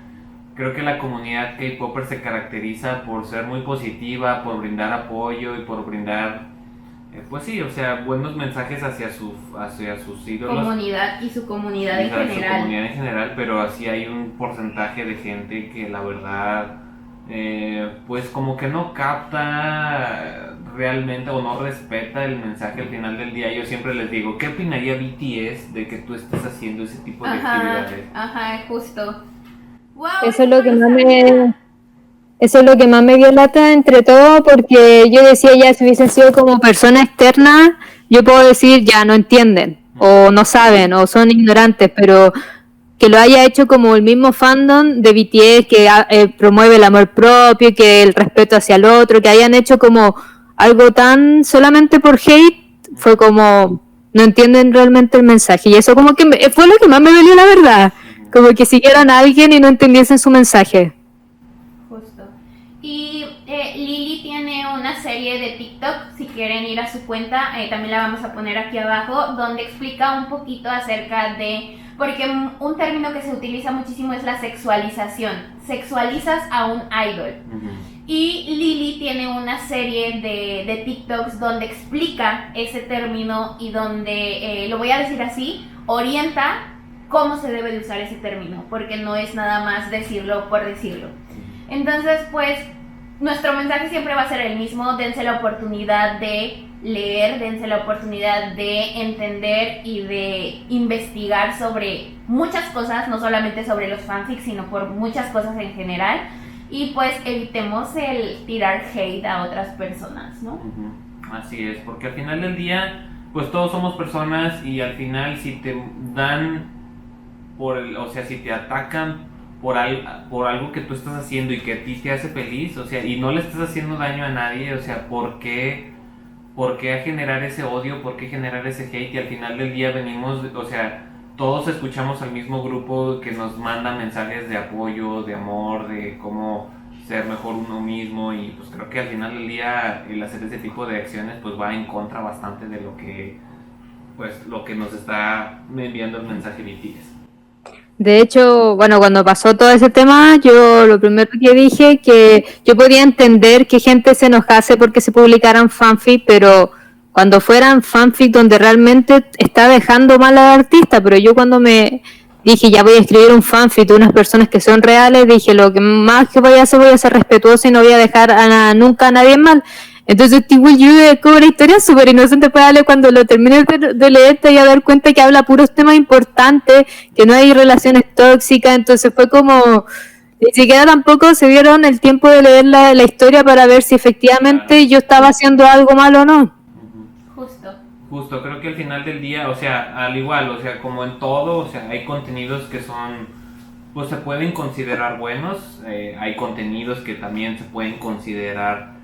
creo que la comunidad K-Popper se caracteriza por ser muy positiva, por brindar apoyo y por brindar, pues sí, o sea, buenos mensajes hacia sus ídolos. Comunidad y su comunidad en general. Su comunidad en general, pero así hay un porcentaje de gente que la verdad, pues como que no capta realmente o no respeta el mensaje al final del día. Yo siempre les digo, ¿qué opinaría BTS de que tú estés haciendo ese tipo de actividades? Ajá, justo. Wow, Eso es lo que más me dio lata entre todo, porque yo decía ya si hubiesen sido como persona externa, yo puedo decir ya no entienden, o no saben, o son ignorantes, pero que lo haya hecho como el mismo fandom de BTS que promueve el amor propio, que el respeto hacia el otro, que hayan hecho como algo tan solamente por hate, fue como no entienden realmente el mensaje, y eso como que fue lo que más me dolió, la verdad, como que siguieran a alguien y no entendiesen su mensaje. Justo. Y Lily tiene una serie de TikTok, si quieren ir a su cuenta, también la vamos a poner aquí abajo, donde explica un poquito acerca de, porque un término que se utiliza muchísimo es la sexualización, sexualizas a un idol. Y Lily tiene una serie de TikToks donde explica ese término y donde, lo voy a decir así, orienta cómo se debe de usar ese término, porque no es nada más decirlo por decirlo. Entonces, pues, nuestro mensaje siempre va a ser el mismo: dense la oportunidad de leer, dense la oportunidad de entender y de investigar sobre muchas cosas, no solamente sobre los fanfics, sino por muchas cosas en general, y pues evitemos el tirar hate a otras personas, ¿no? Así es, porque al final del día, pues todos somos personas y al final si te dan si te atacan por algo que tú estás haciendo y que a ti te hace feliz, o sea, y no le estás haciendo daño a nadie, o sea, ¿por qué generar ese odio? ¿Por qué generar ese hate? Y al final del día venimos, o sea, todos escuchamos al mismo grupo que nos manda mensajes de apoyo, de amor, de cómo ser mejor uno mismo, y pues creo que al final del día el hacer ese tipo de acciones pues va en contra bastante de lo que nos está enviando el mensaje BTS. De hecho, bueno, cuando pasó todo ese tema, yo lo primero que dije que yo podía entender que gente se enojase porque se publicaran fanfic, pero cuando fueran fanfic donde realmente está dejando mal al artista, pero yo cuando me dije ya voy a escribir un fanfic de unas personas que son reales, dije lo que más que voy a ser respetuoso y no voy a dejar nunca a nadie mal. Entonces, tipo, yo como una historia súper inocente, pues dale, cuando lo termines de leer te voy a dar cuenta que habla puros temas importantes, que no hay relaciones tóxicas, entonces fue como, ni siquiera tampoco se dieron el tiempo de leer la historia para ver si efectivamente yo estaba haciendo algo malo o no. Justo, creo que al final del día, o sea, al igual, o sea, como en todo, o sea, hay contenidos que son, pues se pueden considerar buenos, hay contenidos que también se pueden considerar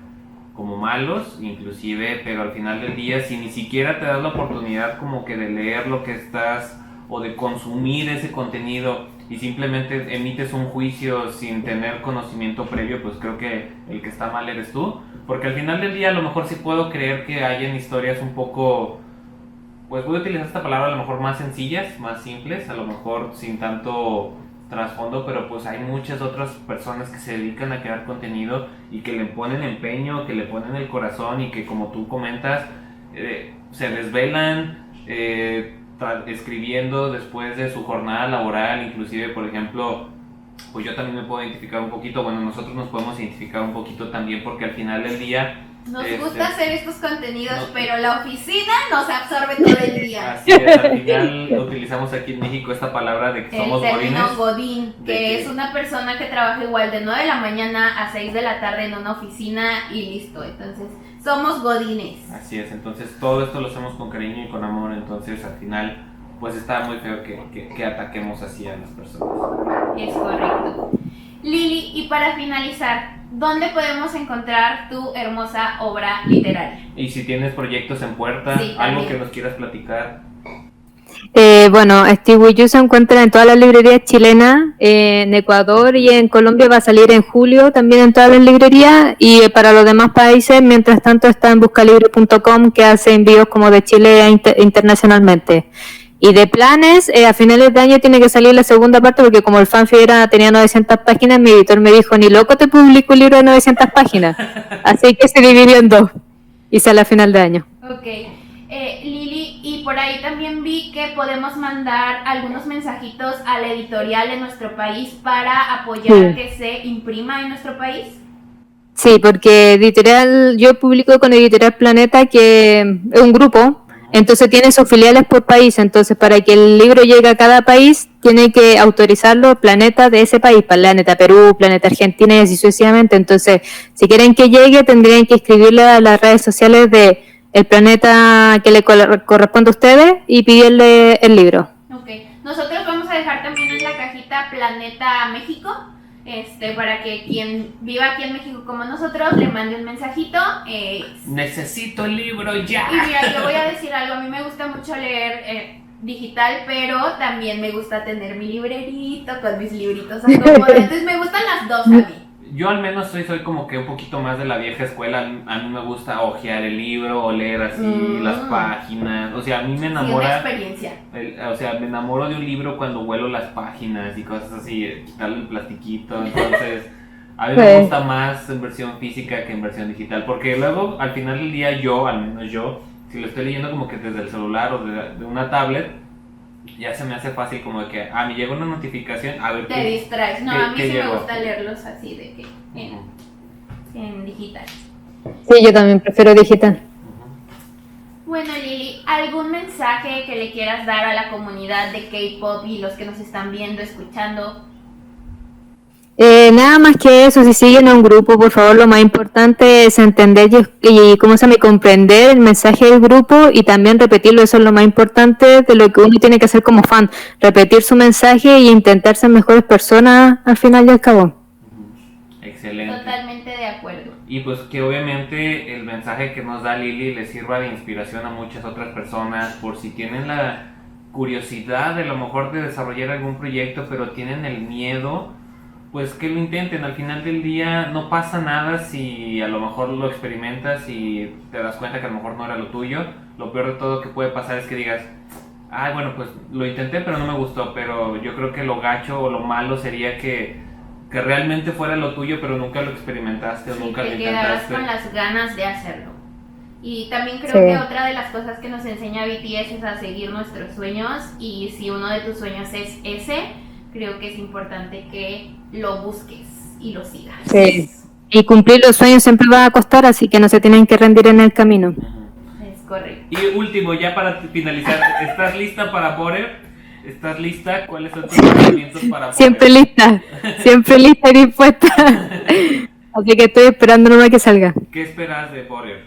como malos, inclusive, pero al final del día, si ni siquiera te das la oportunidad como que de leer lo que estás, o de consumir ese contenido, y simplemente emites un juicio sin tener conocimiento previo, pues creo que el que está mal eres tú, porque al final del día a lo mejor sí puedo creer que hayan historias un poco, pues voy a utilizar esta palabra, a lo mejor más sencillas, más simples, a lo mejor sin tanto trasfondo, pero pues hay muchas otras personas que se dedican a crear contenido y que le ponen empeño, que le ponen el corazón, y que, como tú comentas, se desvelan escribiendo después de su jornada laboral. Inclusive, por ejemplo, pues yo también me puedo identificar un poquito, bueno, nosotros nos podemos identificar un poquito también, porque al final del día nos gusta hacer estos contenidos, pero la oficina nos absorbe todo el día. Así es, al final utilizamos aquí en México esta palabra de que somos godines. El término godín, que es una persona que trabaja igual de 9 de la mañana a 6 de la tarde en una oficina y listo. Entonces, somos godines. Así es, entonces todo esto lo hacemos con cariño y con amor, entonces al final pues está muy feo que ataquemos así a las personas. Es correcto. Lili, y para finalizar, ¿dónde podemos encontrar tu hermosa obra literaria? Y si tienes proyectos en puerta, sí, algo que nos quieras platicar. Bueno, Steve With You se encuentra en todas las librerías chilenas, en Ecuador y en Colombia va a salir en julio, también en todas las librerías, y para los demás países, mientras tanto, está en buscalibre.com, que hace envíos como de Chile internacionalmente. Y de planes, a finales de año tiene que salir la segunda parte, porque como el fanfic tenía 900 páginas, mi editor me dijo, ni loco te publico un libro de 900 páginas. Así que se dividió en 2 y sale a final de año. Ok. Lili, y por ahí también vi que podemos mandar algunos mensajitos a la editorial de nuestro país para apoyar que se imprima en nuestro país. Sí, porque yo publico con Editorial Planeta, que es un grupo. Entonces tiene sus filiales por país, entonces para que el libro llegue a cada país tiene que autorizarlo Planeta de ese país, Planeta Perú, Planeta Argentina y así sucesivamente. Entonces, si quieren que llegue, tendrían que escribirle a las redes sociales de el Planeta que le corresponde a ustedes y pedirle el libro. Ok, nosotros vamos a dejar también en la cajita Planeta México, para que quien viva aquí en México como nosotros le mande un mensajito. Necesito el libro ya. Y mira, yo voy a decir algo, a mí me gusta mucho leer digital, pero también me gusta tener mi librerito con mis libritos acomodados, entonces me gustan las dos a mí. Yo al menos soy como que un poquito más de la vieja escuela. A mí me gusta hojear el libro, oler así las páginas. O sea, a mí me enamora. Sí, una experiencia. O sea, me enamoro de un libro cuando huelo las páginas y cosas así, quitarle el plastiquito. Entonces, a mí me gusta más en versión física que en versión digital. Porque luego, al final del día, al menos yo, si lo estoy leyendo como que desde el celular o de una tablet, ya se me hace fácil como de que, me llegó una notificación, a ver te distraes. No, a mí sí llegó. Me gusta leerlos así de que en digital. Sí, yo también prefiero digital. Bueno, Lili, ¿algún mensaje que le quieras dar a la comunidad de K-pop y los que nos están viendo, escuchando? Nada más que eso, si siguen a un grupo, por favor, lo más importante es entender y comprender el mensaje del grupo y también repetirlo. Eso es lo más importante de lo que uno tiene que hacer como fan, repetir su mensaje y intentar ser mejores personas al final y al cabo. Excelente. Totalmente de acuerdo. Y pues que obviamente el mensaje que nos da Lili le sirva de inspiración a muchas otras personas, por si tienen la curiosidad de a lo mejor de desarrollar algún proyecto, pero tienen el miedo, pues que lo intenten. Al final del día no pasa nada si a lo mejor lo experimentas y te das cuenta que a lo mejor no era lo tuyo. Lo peor de todo que puede pasar es que digas, ay, bueno, pues lo intenté pero no me gustó. Pero yo creo que lo gacho o lo malo sería que realmente fuera lo tuyo pero nunca lo experimentaste o Sí, nunca lo te quedarás intentaste. con las ganas de hacerlo. Y también creo Sí. que otra de las cosas que nos enseña BTS es a seguir nuestros sueños, y si uno de tus sueños es ese, creo que es importante que lo busques y lo sigas. Sí. Y cumplir los sueños siempre va a costar, así que no se tienen que rendir en el camino. Ujú. Es correcto. Y último, ya para finalizar, ¿estás lista para Butter? ¿Estás lista? ¿Cuáles son tus pensamientos para Butter? Siempre lista y dispuesta. Así que estoy esperando nomás que salga. ¿Qué esperas de Butter?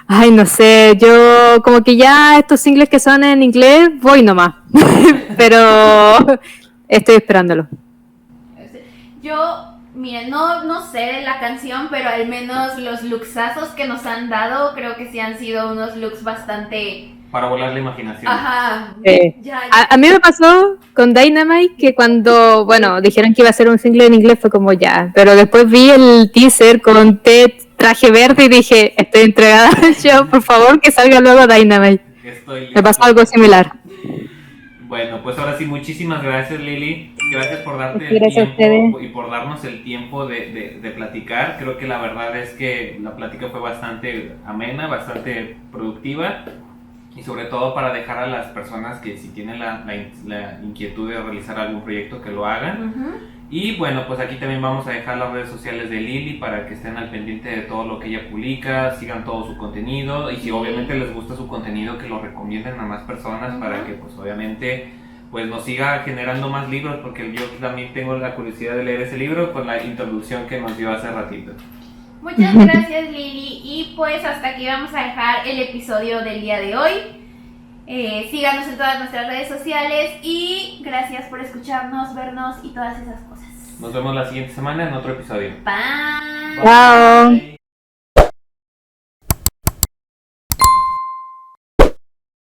Ay, no sé, yo como que ya estos singles que son en inglés, voy nomás. Pero estoy esperándolo. Yo, miren, no sé de la canción, pero al menos los looksazos que nos han dado, creo que sí han sido unos looks bastante... Para volar la imaginación. Ajá. Ya. A mí me pasó con Dynamite que cuando, bueno, dijeron que iba a ser un single en inglés fue como ya, pero después vi el teaser con Ted traje verde y dije, estoy entregada al show, por favor que salga luego Dynamite. Estoy listo. Me pasó algo similar. Bueno, pues ahora sí, muchísimas gracias, Lili. Gracias por darte Gracias a el tiempo ustedes. y por darnos el tiempo de platicar. Creo que la verdad es que la plática fue bastante amena, bastante productiva, y sobre todo para dejar a las personas que si tienen la inquietud de realizar algún proyecto que lo hagan. Ujú. Y bueno, pues aquí también vamos a dejar las redes sociales de Lili para que estén al pendiente de todo lo que ella publica, sigan todo su contenido, y si obviamente les gusta su contenido, que lo recomienden a más personas para que pues obviamente pues nos siga generando más libros, porque yo también tengo la curiosidad de leer ese libro con la introducción que nos dio hace ratito. Muchas gracias, Lili. Y pues hasta aquí vamos a dejar el episodio del día de hoy. Síganos en todas nuestras redes sociales y gracias por escucharnos, vernos y todas esas cosas. Nos vemos la siguiente semana en otro episodio. Bye. Chao. Bye.